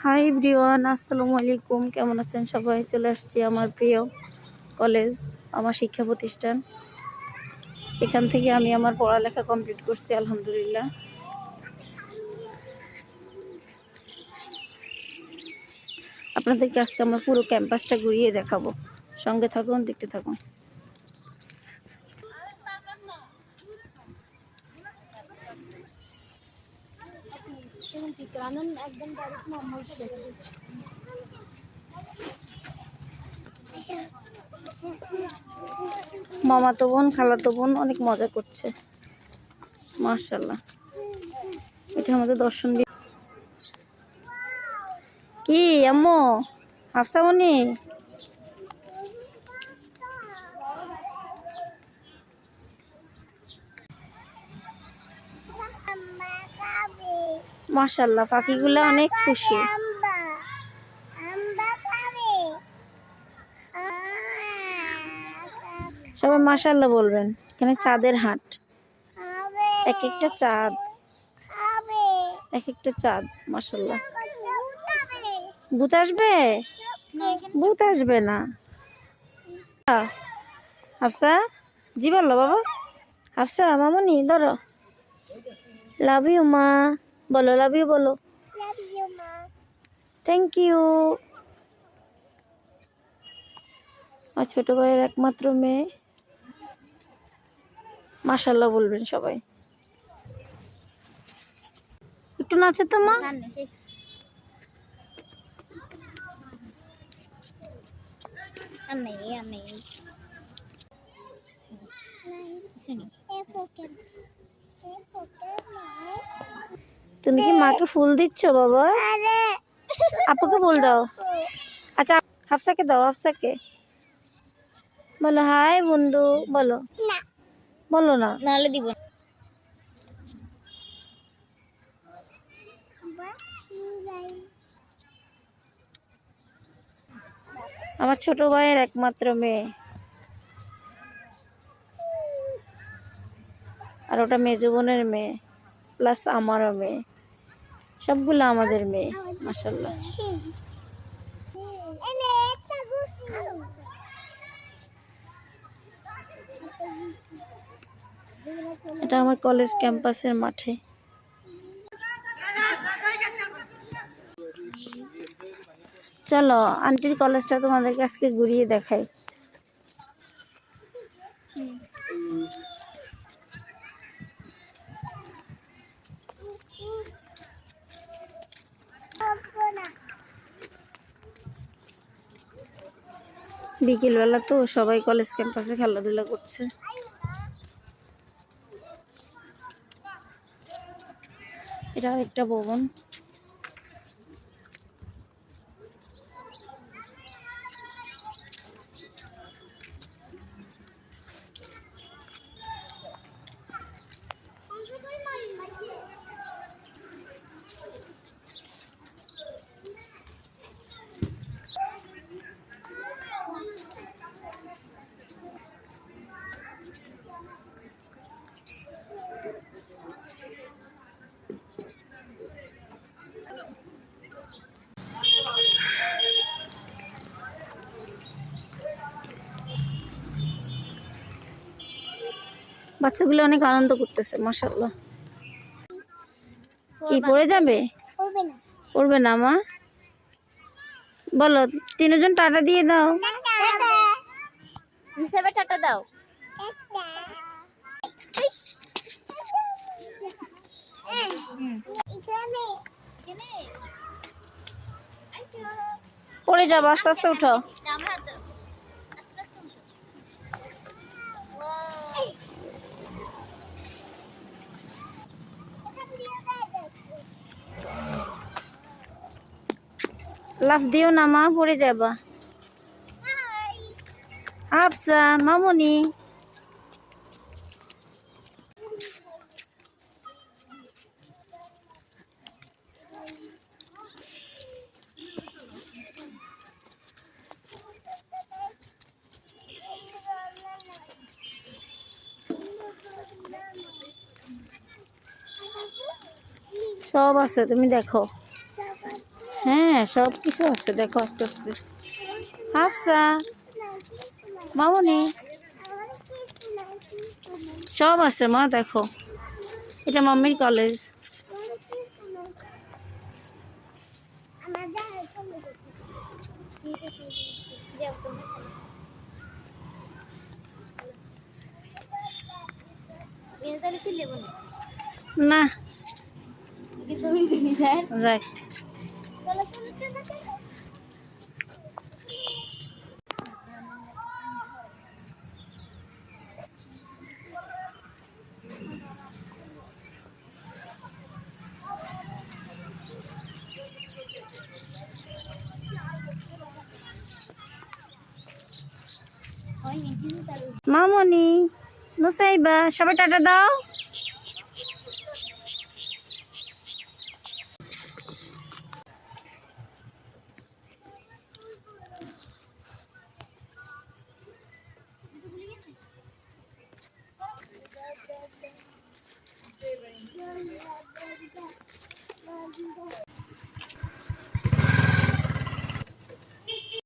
Hi everyone, আসসালামু আলাইকুম। কেমন আছেন সবাই? চলে আসছি আমার প্রিয় কলেজ, আমার শিক্ষা প্রতিষ্ঠান। এখান থেকে আমি আমার পড়ালেখা কমপ্লিট করছি আলহামদুলিল্লাহ। আপনাদেরকে আজকে আমার পুরো ক্যাম্পাসটা ঘুরিয়ে দেখাবো। সঙ্গে থাকুন, দেখতে থাকুন। মামাতো বোন, খালাতো বোন অনেক মজা করছে, মাশাআল্লাহ। এটা আমাদের দর্শন দিয়ে কি আম্মু হাফসামনি মাশাআল্লাহ, পাখিগুলো অনেক খুশি। সবাই মাশাআল্লাহ বলবেন। এখানে চাঁদের হাট, এক একটা চাঁদ, এক একটা চাঁদ, মাশাআল্লাহ। ভূত আসবে? ভূত আসবে না। হাফসা জি বললো বাবা। হাফসা মামনি ধরো, লাভ ইউ মা বলো, লাভ ইউ বলো, থ্যাংক ইউ। আর ছোট ভাইয়ের একমাত্র মেয়ে, মাশাআল্লাহ বলবেন সবাই। একটু নাচে তো মা। তুমি কি মাকে ফুল দিচ্ছ বাবা? আপুকে ফুল দাও। আচ্ছা হাফসাকে দাও, হাফসাকে বলো হাই বন্ধু বলো। বলো না, নাহলে দিব। আমার ছোট ভাইয়ের একমাত্র মেয়ে, আর ওটা মেজো বোনের মেয়ে, প্লাস আমারও মেয়ে, সবগুলো আমাদের মেয়ে মাশাআল্লাহ। এটা আমার কলেজ ক্যাম্পাসের মাঠে। চলো আন্টির কলেজটা তোমাদেরকে আজকে ঘুরিয়ে দেখাই। বিকেলবেলা তো সবাই কলেজ ক্যাম্পাসে খেলাধুলা করছে। এটা একটা ভবন। বাচ্চাগুলো অনেক আনন্দ করতেছে মাশাআল্লাহ। কি পড়ে যাবে? পড়বে না মা? বলো তিনজন টাটা দিয়ে দাও। মিসাবে টাটা দাও। পড়ে যাবো, আস্তে আস্তে উঠো। লাফ দিও না মা, পড়ে যাবা। হাফসা মামনি সব আছে, তুমি দেখো। হ্যাঁ সব কিছু আছে, দেখো আস্তে আস্তে। হাফসা, মামনি, সব আছে মা, দেখো এটা মাম্মির কলেজ। না যাই। মামনি, নুসাইবা, সবাই টাটা দাও।